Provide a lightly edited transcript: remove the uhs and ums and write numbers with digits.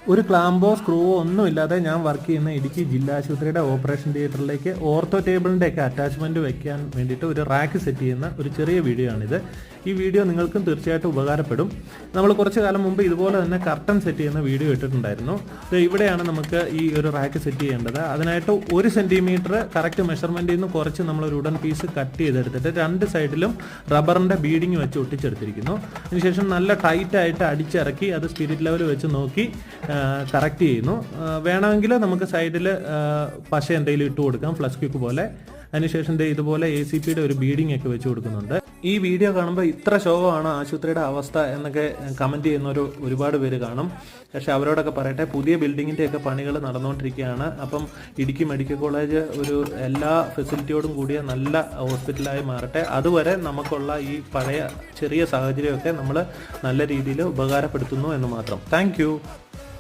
ഒരു ക്ലാമ്പോ സ്ക്രൂവോ ഒന്നുമില്ലാതെ ഞാൻ വർക്ക് ചെയ്യുന്ന ഇടുക്കി ജില്ലാ ആശുപത്രിയുടെ ഓപ്പറേഷൻ തിയേറ്ററിലേക്ക് ഓർത്തോ ടേബിളിൻ്റെ ഒക്കെ അറ്റാച്ച്മെൻറ്റ് വെക്കാൻ വേണ്ടിയിട്ട് ഒരു റാക്ക് സെറ്റ് ചെയ്യുന്ന ഒരു ചെറിയ വീഡിയോ ആണിത്. ഈ വീഡിയോ നിങ്ങൾക്കും തീർച്ചയായിട്ടും ഉപകാരപ്പെടും. നമ്മൾ കുറച്ച് കാലം മുമ്പ് ഇതുപോലെ തന്നെ കർട്ടൻ സെറ്റ് ചെയ്യുന്ന വീഡിയോ ഇട്ടിട്ടുണ്ടായിരുന്നു. ഇവിടെയാണ് നമുക്ക് ഈ ഒരു റാക്ക് സെറ്റ് ചെയ്യേണ്ടത്. അതിനായിട്ട് 1 സെൻറ്റിമീറ്റർ കറക്റ്റ് മെഷർമെൻറ്റിൽ നിന്ന് കുറച്ച് നമ്മളൊരു ഉടൻ പീസ് കട്ട് ചെയ്തെടുത്തിട്ട് 2 സൈഡിലും റബ്ബറിൻ്റെ ബീഡിങ് വെച്ച് ഒട്ടിച്ചെടുത്തിരിക്കുന്നു. അതിനുശേഷം നല്ല ടൈറ്റായിട്ട് അടിച്ചിറക്കി അത് സ്പിരിറ്റ് ലെവൽ വെച്ച് നോക്കി കറക്റ്റ് ചെയ്യുന്നു. വേണമെങ്കിൽ നമുക്ക് സൈഡിൽ പശ എന്തെങ്കിലും ഇട്ട് കൊടുക്കാം, ഫ്ലഷ് ക്വിക്ക് പോലെ. അതിനുശേഷം ഇതുപോലെ ACPയുടെ ഒരു ബീഡിങ് ഒക്കെ വെച്ച് കൊടുക്കുന്നുണ്ട്. ഈ വീഡിയോ കാണുമ്പോൾ ഇത്ര ശോകമാണ് ആശുപത്രിയുടെ അവസ്ഥ എന്നൊക്കെ കമൻറ്റ് ചെയ്യുന്നവർ ഒരുപാട് പേര് കാണും. പക്ഷേ അവരോടൊക്കെ പറയട്ടെ, പുതിയ ബിൽഡിങ്ങിൻ്റെ ഒക്കെ പണികൾ നടന്നുകൊണ്ടിരിക്കുകയാണ്. അപ്പം ഇടുക്കി മെഡിക്കൽ കോളേജ് ഒരു എല്ലാ ഫെസിലിറ്റിയോടും കൂടിയ നല്ല ഹോസ്പിറ്റലായി മാറട്ടെ. അതുവരെ നമുക്കുള്ള ഈ പഴയ ചെറിയ സാഹചര്യമൊക്കെ നമ്മൾ നല്ല രീതിയിൽ ഉപകാരപ്പെടുത്തുന്നു എന്ന് മാത്രം. താങ്ക്